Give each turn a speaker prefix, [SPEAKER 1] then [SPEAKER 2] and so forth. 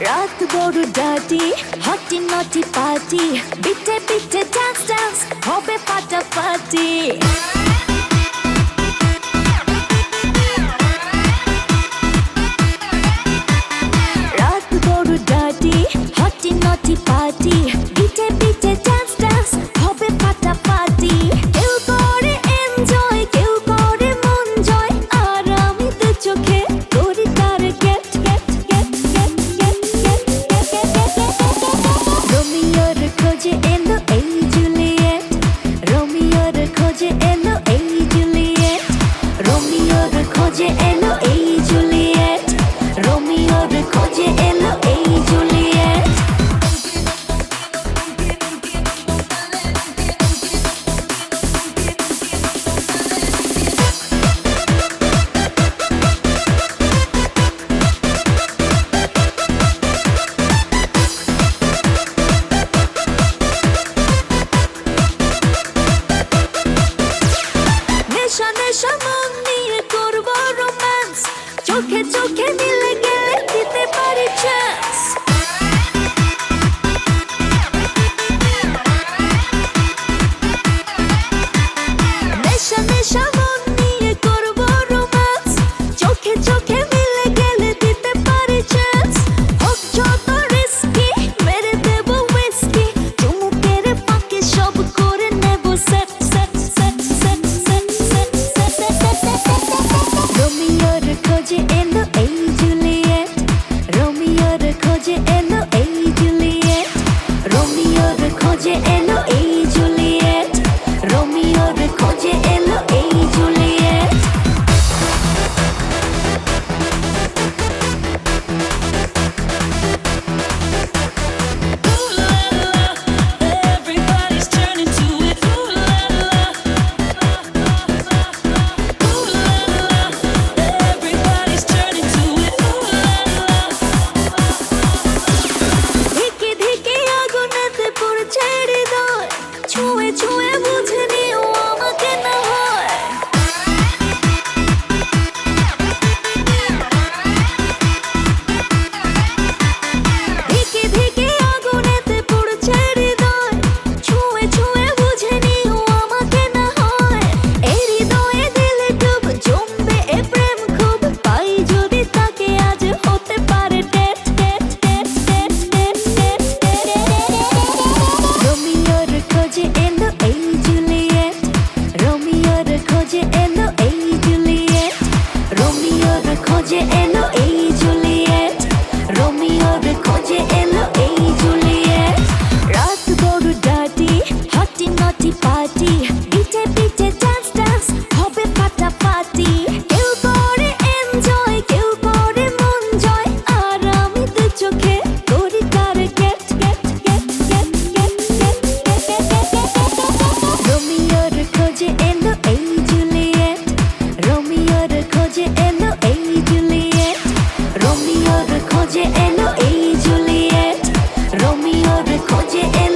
[SPEAKER 1] রাত বড় ডাটি হটি নটি পার্টি বিটে বিটে ডান্স ডান্স হবে ফাটাফাটি রাত বড় ডাটি হটি নটি পার্টি বিটে বিটে ডান্স ডান্স হবে ফাটাফাটি কেউ করে এনজয় কেউ করে মন জয় আর আমি তো চোখে করি তার gate gate gate gate gate gate রোমিওর খোঁজে এলো এই জুলিয়েট রোমিওর খোঁজে এলো এই জুলিয়েট রোমিওর খোঁজে এলো এই জুলিয়েট রোমিওর খোঁজে এলো এই জুলিয়েট নেশা নেশা মন নিয়ে করবো রোম্যান্স চোখে চোখে মিলে গেলে দিতে পারি চান্স নেশা নেশা মন নিয়ে করবো রোম্যান্স চোখে চোখে মিলে গেলে দিতে পারি চান্স হোক যত রিস্কি মেরে দেবো হুইস্কি চুমুকের ফাঁকে সব করে নেবো set set set set set set রোমিওর খোঁজে এলো এই জুলিয়েট রোমিওর খোঁজে এলো এই জুলিয়েট রোমিওর খোঁজে এলো এই জুলিয়েট রোমিওর খোঁজে এলো এই Juliet
[SPEAKER 2] Everybody's turning to it. Ooh la la. Ooh la la. Everybody's turning to it. Ooh la la.
[SPEAKER 1] ধিকে ধিকে আগুনেতে পড়ছে হৃদয় ছুঁয়ে ছুঁয়ে বুঝে নিও আমাকে না হয় ধিকে ধিকে আগুনেতে পড়ছে হৃদয় ছুঁয়ে ছুঁয়ে বুঝে নিও আমাকে না হয় এই হৃদয়ে দিলে ডুব জমবে এ প্রেম খুব পাই যদি তাকে আজ হতে পারে date date date date date date রোমিওর খোঁজে এলো এই জুলিয়েট রোমিওর খোঁজে এলো এই জুলিয়েট রোমিওর খোঁজে এলো এই জুলিয়েট রোমিওর খোঁজে এলো এই জুলিয়েট রাত বড় ডাটি হটি নটি পার্টি বিটে বিটে ডান্স ডান্স হবে ফাটাফাটি কেউ করে এনজয় কেউ করে মন জয় আর আমি তো চোখে করি তার gate gate gate gate gate gate রোমিওর খোঁজে এলো এই জুলিয়েট রোমিওর খোঁজে এলো এই জুলিয়েট রোমিওর খোঁজে এলো এই জুলিয়েট রোমিওর খোঁজে এলো